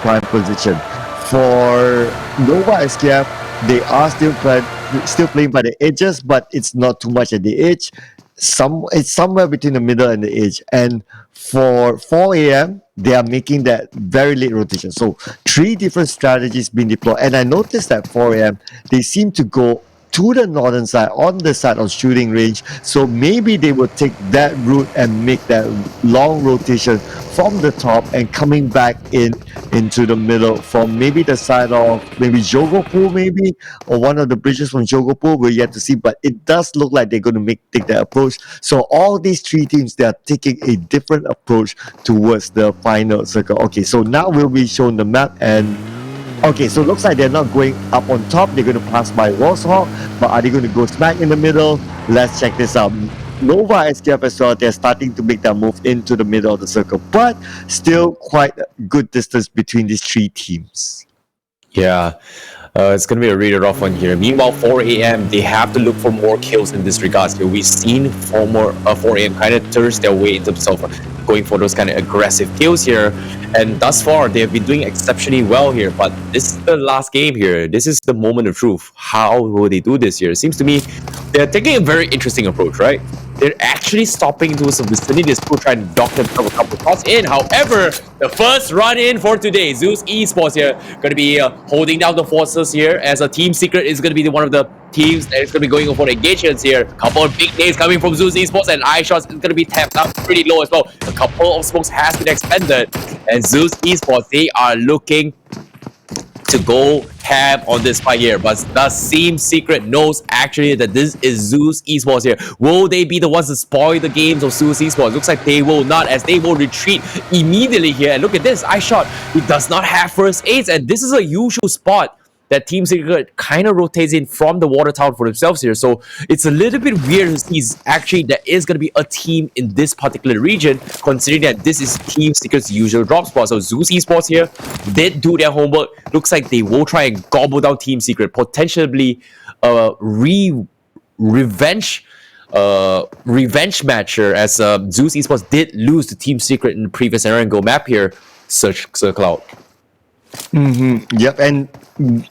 prime position. For Nova SKF, they are still playing by the edges, but it's not too much at the edge. It's somewhere between the middle and the edge. And for 4 a.m., they are making that very late rotation. So three different strategies being deployed. And I noticed that 4 a.m., they seem to go to the northern side, on the side of shooting range. So maybe they will take that route and make that long rotation from the top and coming back into the middle from maybe the side of maybe Jogopur, maybe, or one of the bridges from Jogopur. We're yet to see, but it does look like they're going to take that approach. So all these three teams, they are taking a different approach towards the final circle. Okay, so now we'll be shown the map. And okay, so it looks like they're not going up on top. They're going to pass by Warshawk, but are they going to go smack in the middle? Let's check this out. Nova SKF as well, they're starting to make that move into the middle of the circle, but still quite a good distance between these three teams. Yeah, it's going to be a really rough one here. Meanwhile, 4 a.m., they have to look for more kills in this regard. So we've seen 4 a.m. kind of thirst their way in terms of going for those kind of aggressive kills here. And thus far, they've been doing exceptionally well here. But this is the last game here. This is the moment of truth. How will they do this here? It seems to me they're taking a very interesting approach, right? They're actually stopping into some vicinity to try and dock themselves a couple shots in. However, the first run in for today, Zeus Esports here, going to be holding down the forces here, as a Team Secret is going to be one of the teams that is going to be going for engagements here. A couple of big names coming from Zeus Esports, and iShots is going to be tapped up pretty low as well. A couple of smokes has been expended, and Zeus Esports, they are looking to go ham on this fight here, but the Team Secret knows actually that this is Zeus Esports here. Will they be the ones to spoil the games of Zeus Esports? Looks like they will not, as they will retreat immediately here. And look at this, iShot, he does not have first aids, and this is a usual spot that Team Secret kind of rotates in from the water tower for themselves here. So it's a little bit weird to see actually there is going to be a team in this particular region, considering that this is Team Secret's usual drop spot. So Zeus Esports here did do their homework. Looks like they will try and gobble down Team Secret, potentially revenge match here, as Zeus Esports did lose to Team Secret in the previous Erangel map here, Sir Cloud. Yep, and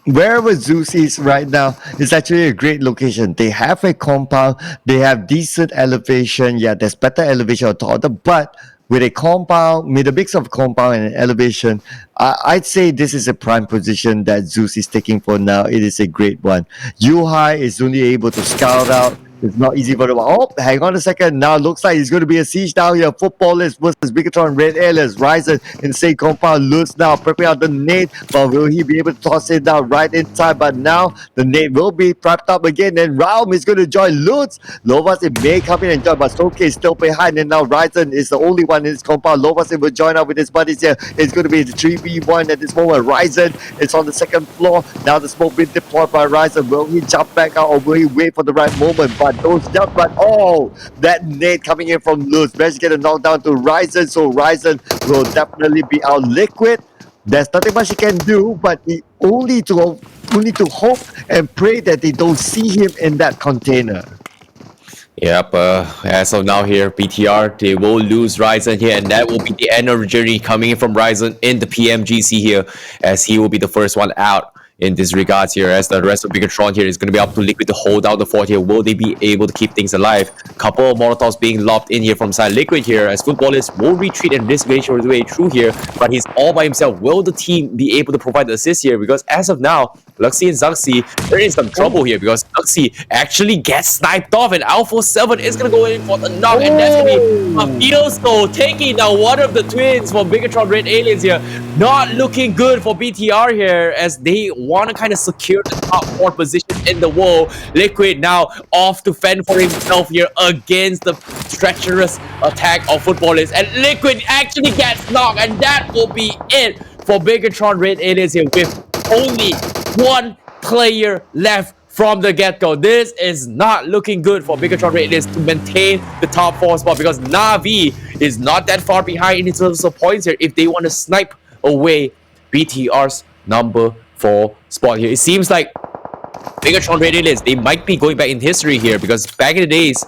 wherever Zeus is right now is actually a great location. They have a compound, they have decent elevation. Yeah, there's better elevation on top of them, but with a compound, with a mix of compound and elevation, I'd say this is a prime position that Zeus is taking for now. It is a great one. Yuhai is only able to scout out. It's not easy for them. Oh, hang on a second. Now looks like it's going to be a siege down here. Footballers versus Bigatron Red Alias. Ryzen in same compound. Lutz now prepping out the nade, but will he be able to toss it down right inside? But now the nade will be prepped up again, and Raum is going to join Lutz. Lovasin may come in and join, but Soke is still behind, and now Ryzen is the only one in his compound. Lovasin will join up with his buddies here. It's going to be the 3v1 at this moment. Ryzen is on the second floor. Now the smoke being deployed by Ryzen. Will he jump back out, or will he wait for the right moment? But those jump, but that nade coming in from Lutz. Managed to get a knockdown to Ryzen, so Ryzen will definitely be out liquid. There's nothing much he can do, but he only to hope and pray that they don't see him in that container. Yep, as of now here, BTR, they will lose Ryzen here, and that will be the end of the journey coming in from Ryzen in the Pmgc here, as he will be the first one out in this regards here, as the rest of Bigatron here is going to be up to Liquid to hold down the fort here. Will they be able to keep things alive? Couple of Molotovs being lobbed in here from side Liquid here, as Footballers will retreat and risk his way through here, but he's all by himself. Will the team be able to provide the assist here? Because as of now, Luxy and Zaxi, they're in some trouble here, because Luxy actually gets sniped off, and Alpha 7 is going to go in for the knock, and that's going to be a field taking down one of the twins for Bigatron Red Aliens here. Not looking good for BTR here, as they want to kind of secure the top 4 position in the world. Liquid now off to fend for himself here against the treacherous attack of Footballers, and Liquid actually gets knocked, and that will be it for Bigatron Red Aliens here, with only one player left from the get-go. This is not looking good for Bigatron Red Aliens to maintain the top 4 spot, because Na'Vi is not that far behind in terms of points here if they want to snipe away BTR's number 4 spot here. It seems like Bigatron Red Aliens, they might be going back in history here, because back in the days,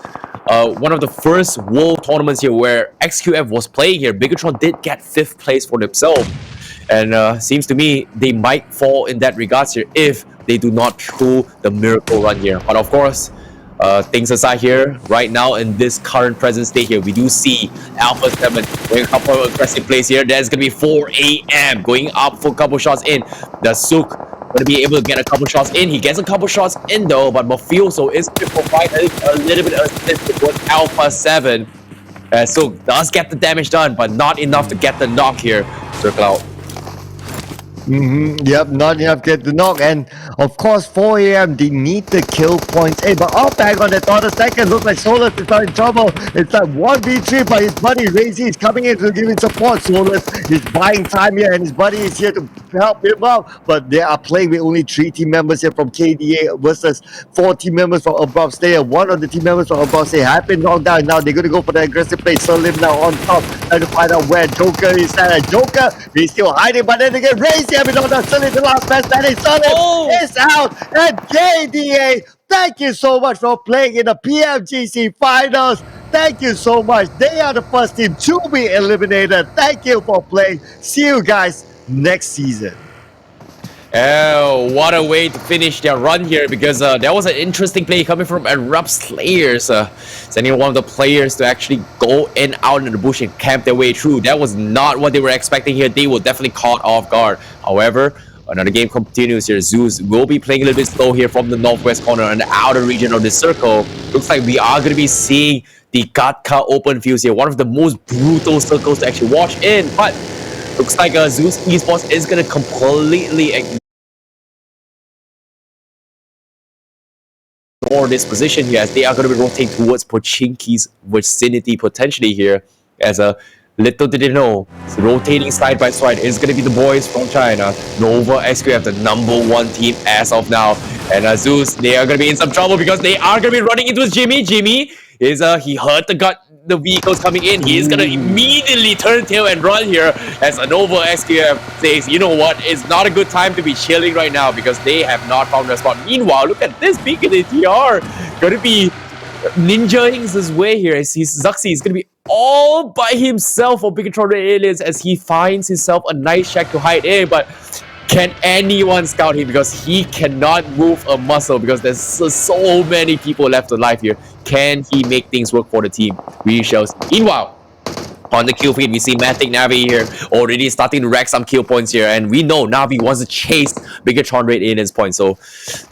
one of the first world tournaments here where XQF was playing here, Bigatron did get 5th place for themselves. And seems to me they might fall in that regards here if they do not throw the miracle run here. But of course, things aside here, right now in this current present state here, we do see Alpha 7 doing a couple of aggressive plays here. There's going to be 4 a.m. going up for a couple shots in. The Sook going to be able to get a couple shots in. He gets a couple shots in though, but Mafioso is going to provide a little bit of assist towards Alpha 7. Sook does get the damage done, but not enough to get the knock here. Circle out. Yep, not enough to get the knock. And of course, 4 a.m. they need the kill points. Hey, but off back on the third second. Looks like Solus is not in trouble. It's like 1v3, but his buddy Razy is coming in to give him support. Solus is buying time here, and his buddy is here to help him out. But they are playing with only 3 team members here from KDA versus 4 team members from Above Stay. One of the team members from Above Stay have been knocked down. Now they're going to go for the aggressive play. Salim now on top, trying to find out where Joker is at. Joker, he's still hiding, but then again, Razy having knocked down Salim, the last man standing. Salim is out, and KDA, thank you so much for playing in the Pmgc finals. Thank you so much. They are the first team to be eliminated. Thank you for playing. See you guys next season. Oh, what a way to finish their run here, because that was an interesting play coming from Erupt Slayers, sending one of the players to actually go in out in the bush and camp their way through. That was not what they were expecting here. They were definitely caught off guard. However, another game continues here. Zeus will be playing a little bit slow here from the northwest corner and the outer region of the circle. Looks like we are going to be seeing the Gatka open fields here. One of the most brutal circles to actually watch in, but looks like Zeus Esports is going to completely ignore this position here, as they are going to be rotating towards Pochinki's vicinity potentially here. As a little did they know, rotating side by side is going to be the boys from China. Nova SQF, the #1 team as of now. And Zeus, they are going to be in some trouble because they are going to be running into Jimmy. Jimmy is he heard the vehicles coming in. He is going to immediately turn tail and run here, as Nova SQF says, you know what, it's not a good time to be chilling right now because they have not found their spot. Meanwhile, look at this beacon ATR going to be ninjaing his way here, as Zuxi is going to be all by himself for Bigatron Aliens, as he finds himself a nice shack to hide in. But can anyone scout him, because he cannot move a muscle, because there's so many people left alive here. Can he make things work for the team? We shall see. Meanwhile, on the kill feed, we see Matic Navi here already starting to rack some kill points here, and we know Navi wants to chase Bigatron Red Aliens points. So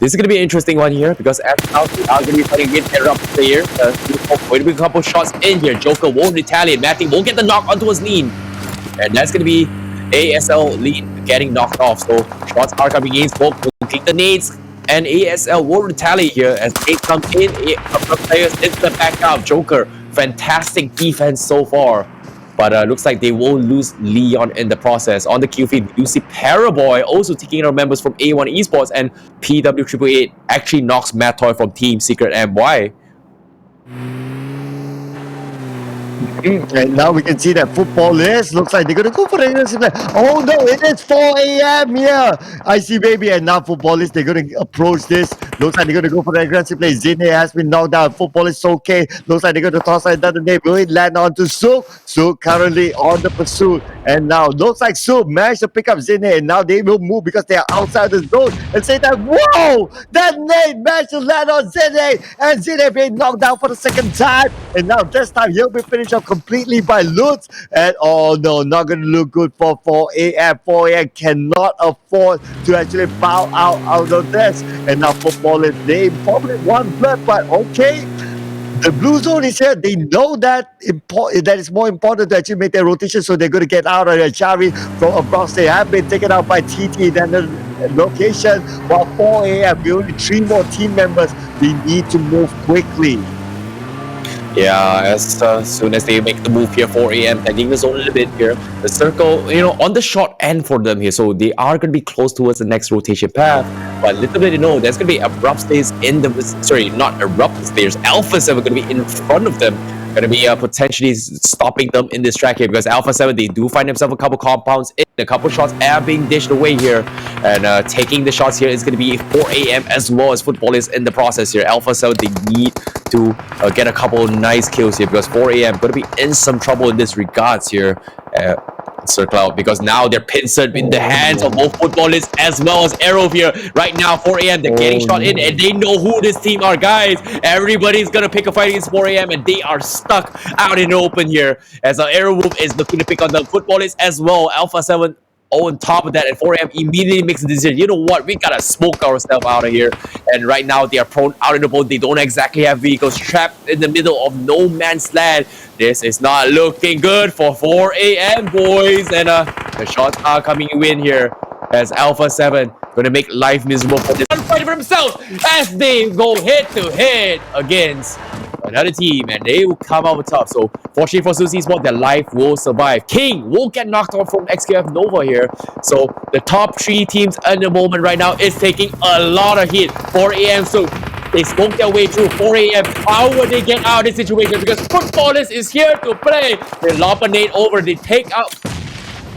this is going to be an interesting one here, because after now we are going to be fighting with Erupt player. Going to be a couple shots in here. Joker won't retaliate. Matic won't get the knock onto his lean, and that's going to be ASL lean getting knocked off. So shots are coming in. Smoke will kick the nades, and ASL will retaliate here as they come in. Players into the back out. Joker, fantastic defense so far. But looks like they will lose Leon in the process. On the kill feed, we do see Paraboy also taking out members from A1 Esports, and PW888 actually knocks Matt Toy from Team Secret MY. And now we can see that football is, looks like they're going to go for the aggressive play. Oh no, it is 4 a.m. here. I see, baby. And now football is, they're going to approach this. Looks like they're going to go for the aggressive play. Zine has been knocked down. Football is okay. Looks like they're going to toss another name. Will it land onto Sook? Sook currently on the pursuit. And now looks like Sook managed to pick up Zine. And now they will move because they are outside the zone. And say that, whoa! That name managed to land on Zine. And Zine being knocked down for the second time. And now this time he'll be finished up completely by Lutz. And oh no, not going to look good for 4 a.m. 4 a.m. cannot afford to actually bow out of this. And now football is, they probably won blood, but okay. The blue zone is here. They know that that is more important to actually make their rotation, so they're going to get out of the Jari from across. They have been taken out by TT in the location, while 4 a.m. we only 3 more team members. They need to move quickly. Yeah, as soon as they make the move here, 4 a.m. pending the zone a little bit here. The circle, on the short end for them here, so they are going to be close towards the next rotation path. But little bit, there's going to be Abrupt Stairs in the, sorry, not Abrupt Stairs, Alpha 7 going to be in front of them. Going to be potentially stopping them in this track here, because Alpha 7, they do find themselves a couple compounds in. A couple shots are being dished away here, and taking the shots here is going to be 4 a.m. as well as football is in the process here. Alpha 7, they need to get a couple nice kills here, because 4 a.m. going to be in some trouble in this regards here. circle out because now they're pincered in the hands of both footballers as well as Arrow here. Right now, 4 a.m. they're getting shot in and they know who this team are, guys. Everybody's gonna pick a fight against 4 a.m. and they are stuck out in the open here as Arrow Wolf is looking to pick on the footballers as well. Alpha 7. Oh, on top of that, at 4 a.m. immediately makes a decision. You know what? We gotta smoke ourselves out of here. And right now, they are prone out in the boat. They don't exactly have vehicles, trapped in the middle of no man's land. This is not looking good for 4 a.m. boys. And the shots are coming in here as Alpha 7 gonna make life miserable for this fight for themselves as they go head to head against another team, and they will come out with top. So fortunately for Susie Sport, their life will survive. King will get knocked off from XQF Nova here. So the top 3 teams at the moment right now is taking a lot of hit. 4 a.m. So they smoke their way through 4 a.m. How would they get out of this situation? Because Footballers is here to play. They lob a nade over. They take out.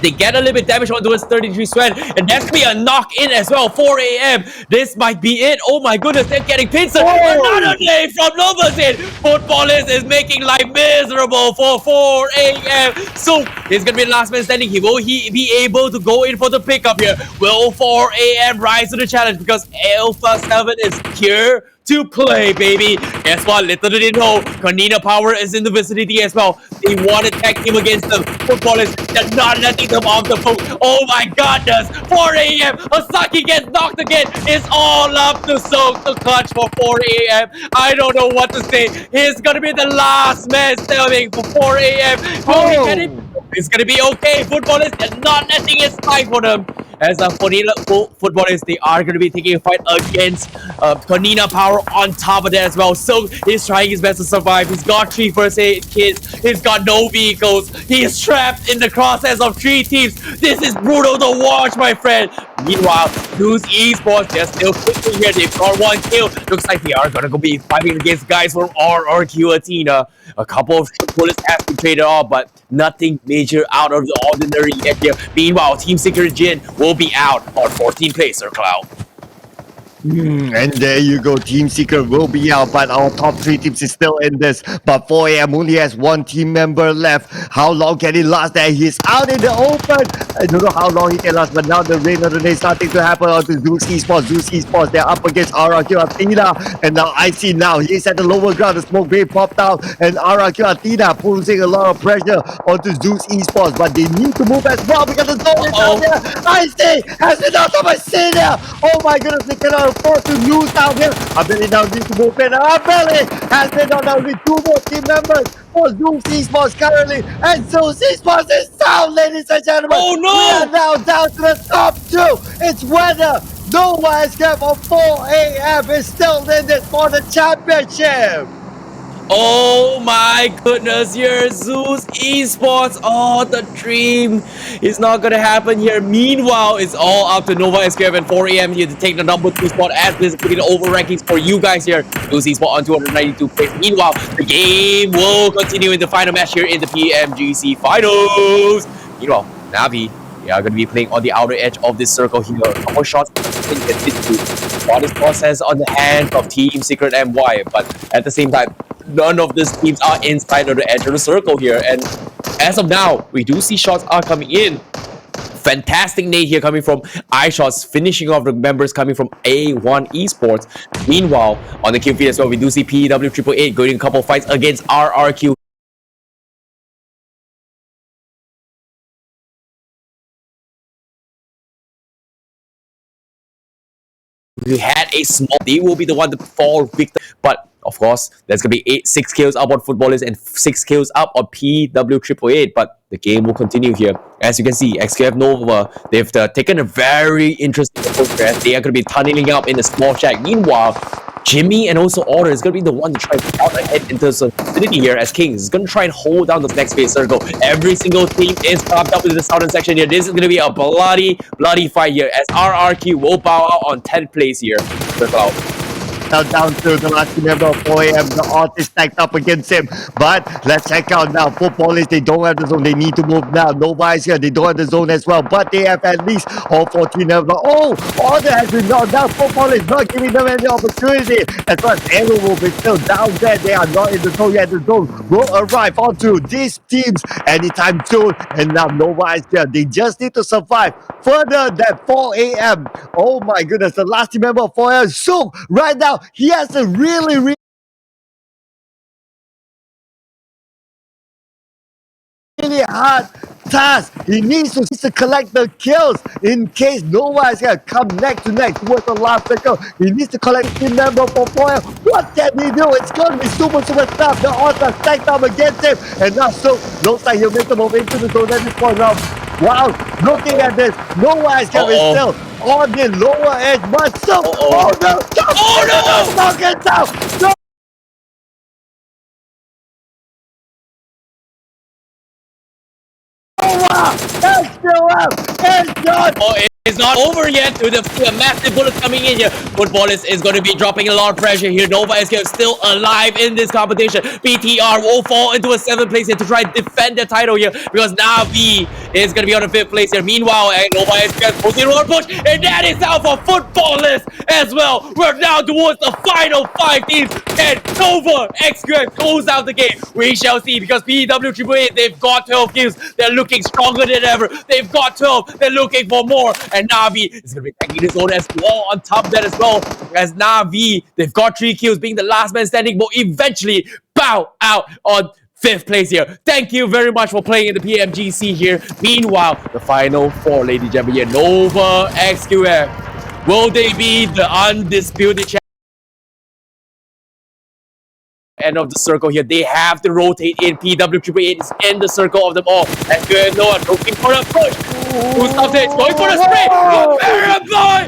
They get a little bit damage on towards 33 Sven, and that's gonna be a knock in as well. 4 a.m. This might be it. Oh my goodness, they're getting pincered. Another nade from Novazin. Footballers is making life miserable for 4 a.m. So he's gonna be the last man standing. Will he be able to go in for the pickup here? Will 4 a.m. rise to the challenge because Alpha 7 is here to play, baby. Guess what? Little did they know, Cornina Power is in the vicinity as well. They want to tag team against them. Footballers, they're not letting them off the boat. Oh my goodness. 4 a.m. Asaki gets knocked again. It's all up to Soak to clutch for 4 a.m. I don't know what to say. He's going to be the last man standing for 4 a.m. Will he get it? It's going to be okay. Footballers, they're not letting it slide for them. As footballers, they are going to be taking a fight against Cornina Power on top of that as well. So he's trying his best to survive. He's got 3 first aid kits. He's got no vehicles. He is trapped in the crosshairs of 3 teams. This is brutal to watch, my friend. Meanwhile, News Esports, they're still quickly here. They've got 1 kill. Looks like they are going to go be fighting against guys from RRQ Athena. A couple of bullets have been traded off, but nothing major out of the ordinary yet here. Meanwhile, Team Secret Jin will be out on 14 placer Cloud. And there you go, Team Secret will be out, but our top 3 teams is still in this. But 4 a.m. only has 1 team member left. How long can he last there? He's out in the open. I don't know how long he can last, but now the rain of the day starting to happen onto Zeus Esports. Zeus Esports, they're up against RRQ Athena. And now I see now he's at the lower ground. The smoke wave popped out, and RRQ Athena pulling a lot of pressure onto Zeus Esports. But they need to move as well because the zone is down there. I see has been out of my city there. Oh my goodness, they cannot afford to lose down here. Abeli now needs to move in. Abeli has been down now with 2 more team members for Zeus Esports currently. And Zeus Esports is down, ladies and gentlemen. Oh no! We are now down to the top 2. It's Weather. Nova Escape of 4 a.m. is still in this for the championship. Oh my goodness, here Zeus Esports. Oh, the dream is not gonna happen here. Meanwhile, it's all up to Nova SQF and 4 a.m. here to take the number 2 spot as this is putting the over rankings for you guys here. Zeus Esports on 292 plays. Meanwhile, the game will continue in the final match here in the Pmgc finals. Meanwhile, Navi, they are going to be playing on the outer edge of this circle here. A couple shots gets into while this process on the hands of Team Secret MY, but at the same time, none of these teams are inside of the edge of the circle here. And as of now, we do see shots are coming in. Fantastic nade here coming from iShots, finishing off the members coming from A1 Esports. Meanwhile, on the kill feed as well, we do see PW888 going in a couple of fights against RRQ. We had a small, they will be the one to fall victim, but of course there's gonna be 6 kills up on footballers and 6 kills up on PW888, but the game will continue here. As you can see, XQF Nova, they've taken a very interesting approach. They are going to be tunneling up in a small shack. Meanwhile, Jimmy and also Order is going to be the one to try to get out ahead into the vicinity here as Kings is going to try and hold down the next phase circle. Every single team is pumped up in the southern section here. This is going to be a bloody fight here as RRQ will bow out on 10th place here. Circle out. now down to the last member of 4AM. The odds is stacked up against him. But let's check out now. Footballers, they don't have the zone. They need to move now. Nova is here. They don't have the zone as well. But they have at least all 14 of them. Oh, order has been knocked down. Football is not giving them any opportunity. As far as Arrow will be still down there. They are not in the zone yet. The zone will arrive onto these teams anytime soon. And now Nova is here. They just need to survive further than 4AM. Oh my goodness, the last team member of 4AM, Sook, right now, he has a really hard task. He needs to collect the kills in case Nova is going to come neck to neck towards the last circle. He needs to collect the team member for 4AM. What can he do? It's going to be super tough. The odds are stacked up against him. And now Sook looks like he'll make the move into the zone at this point now. Wow, looking at this, Nova is going to be still on the lower edge, but Sook, oh no, Sook is out. No. It's still out. It's not. Oh, it's not over yet. With a massive bullet coming in here. Footballers is going to be dropping a lot of pressure here. Nova is still alive in this competition. BTR will fall into a 7th place here to try and defend the title here because now V is going to be on the 5th place here. Meanwhile, Nova is posting a push, and that is out for Footballers as well. We're now towards the final 5 teams, and Nova XQF close out the game. We shall see because PW888, they've got 12 kills. They're looking stronger than ever. They've got 12. They're looking for more. And Navi is going to be taking his own as well on top of that as well. As Navi, they've got 3 kills, being the last man standing, will eventually bow out on 5th place here. Thank you very much for playing in the Pmgc here. Meanwhile, the final 4, ladies and gentlemen, here, Nova XQF. Will they be the undisputed champions? End of the circle here. They have to rotate in. PW888 is in the circle of them all. And good Noah looking for a push. Who's up there? Going for a spray. Boy!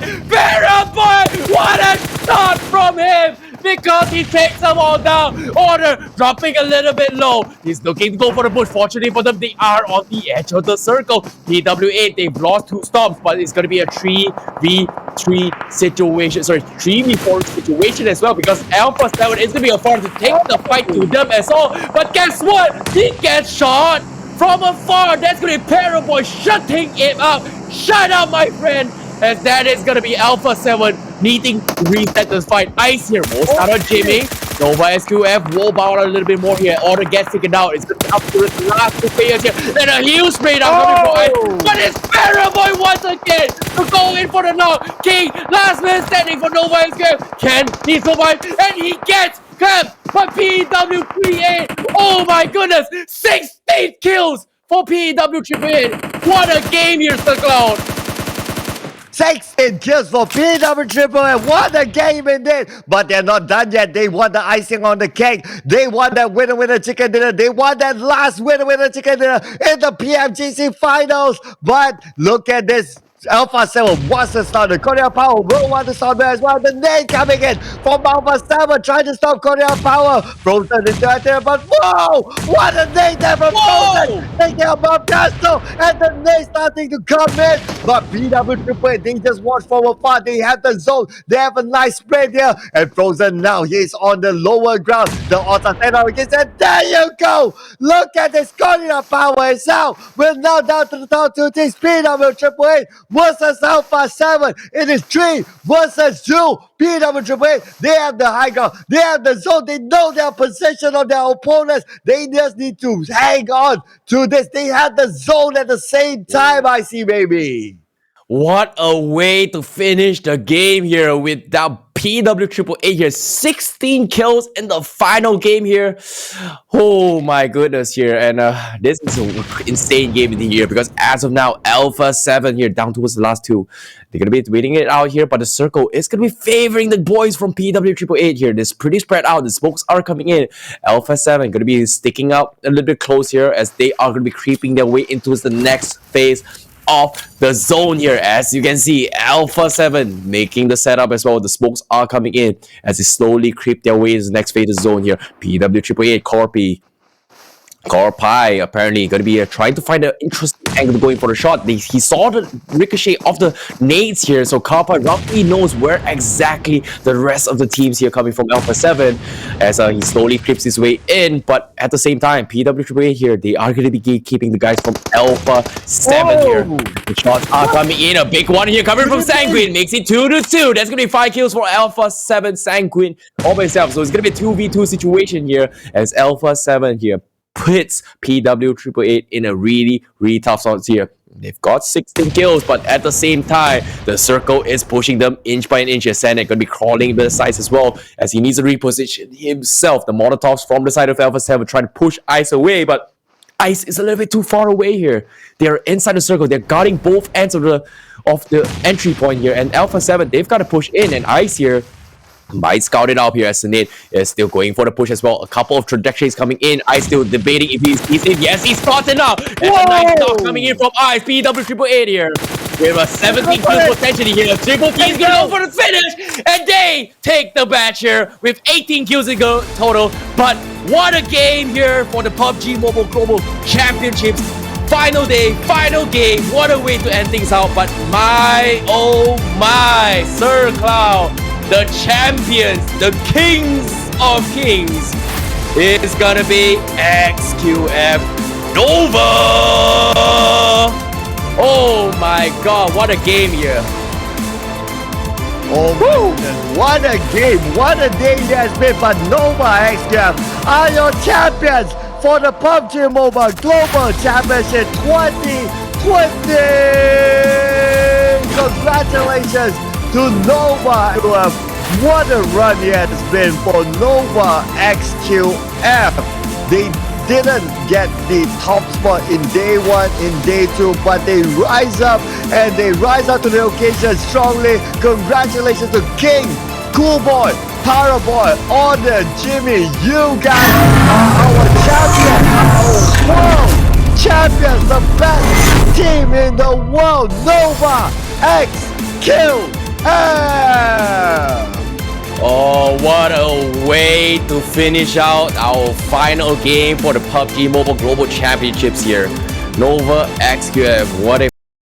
What a shot from him! Because he takes them all down. Order dropping a little bit low. He's looking to go for the push. Fortunately for them, they are on the edge of the circle. PW8, they've lost 2 stops, but it's going to be a 3v3 situation. Sorry, 3v4 situation as well because Alpha 7 is going to be a force to take the fight to them as well. But guess what? He gets shot from afar. That's going to be Paraboy shutting him up. Shut up, my friend. As that is going to be Alpha 7 needing to reset this fight. Ice here will start on Jimmy. Nova SQF will bow out a little bit more here. Order gets taken out. It's going to be up to the last 2 players here. And a huge spray down coming for Ice. But it's Paraboy once again to go in for the knock. King, last man standing for Nova SQF. Can he survive? And he gets capped by PW38. Oh my goodness. 16 kills for PW38. What a game here, Sir Cloud. 16 kills for PW888. What a game indeed. But they're not done yet. They want the icing on the cake. They want that winner chicken dinner. They want that last winner chicken dinner in the PMGC finals. But look at this. Alpha 7 wants to start. The Korea Power will want to start there as well. The nade coming in from Alpha 7 trying to stop Korea Power. Frozen is right there, but whoa! What a nade there from Frozen! Taking out Bob Castle, and the nade starting to come in. But PW888, they just watch from afar. They have the zone. They have a nice spread here. And Frozen now, he's on the lower ground. The odds are 10 against, and there you go! Look at this. Korea Power is out. We're now down to the top 2 teams. PW888 versus Alpha 7. It is 3 versus 2. PW888, they have the high ground. They have the zone. They know their position of their opponents. They just need to hang on to this. They have the zone at the same time, I see, baby. What a way to finish the game here with that PW888 here. 16 kills in the final game here. Oh my goodness here. And this is an insane game in here because as of now, Alpha 7 here down towards the last 2. They're going to be waiting it out here, but the circle is going to be favoring the boys from PW888 here. This pretty spread out. The smokes are coming in. Alpha 7 going to be sticking out a little bit close here as they are going to be creeping their way into the next phase of the zone here. As you can see, Alpha 7 making the setup as well. The smokes are coming in as they slowly creep their way to the next phase of the zone here. PW888 Corpy Corpai apparently going to be trying to find an interesting angle going for the shot. He saw the ricochet of the nades here, so Corpai roughly knows where exactly the rest of the teams here coming from Alpha 7 as he slowly creeps his way in. But at the same time, PWAA here, they are going to be gatekeeping the guys from Alpha 7 here. The shots are coming in. A big one here coming from Sanguine. Makes it 2-2. That's going to be 5 kills for Alpha 7 Sanguine all by himself. So it's going to be a 2v2 situation here as Alpha 7 here puts PWAA in a really, really tough spot here. They've got 16 kills, but at the same time, the circle is pushing them inch by inch. Senec going to be crawling the sides as well as he needs to reposition himself. The Molotovs from the side of Alpha 7 trying to push Ice away, but Ice is a little bit too far away here. They're inside the circle. They're guarding both ends of the entry point here. And Alpha 7, they've got to push in. And Ice here might scout it out here as Sinead is still going for the push as well. A couple of trajectories coming in. Ice still debating if he's in. Yes, he's spotted now. There's a nice knock coming in from Ice. PWAA here. We have a 17 kill potentially here. Triple K's gonna go for the finish. And they take the match here with 18 kills to go total. But what a game here for the PUBG Mobile Global Championships. Final day, final game. What a way to end things out. But my, oh my, Sir Cloud, the champions, the kings of kings, is gonna be XQF Nova. Oh my god, what a game here. Oh my goodness, what a game, what a day it has been. But Nova XQF are your champions for the PUBG Mobile Global Championship 2020. Congratulations to Nova XQF. What a run it has been for Nova XQF. They didn't get the top spot in day 1, in day 2, but they rise up and they rise up to the occasion strongly. Congratulations to King, Cool Boy, Power Boy, Order, Jimmy. You guys are our champions, our world champions, the best team in the world. Nova XQF. Oh, what a way to finish out our final game for the PUBG Mobile Global Championships here. Nova XQF, what a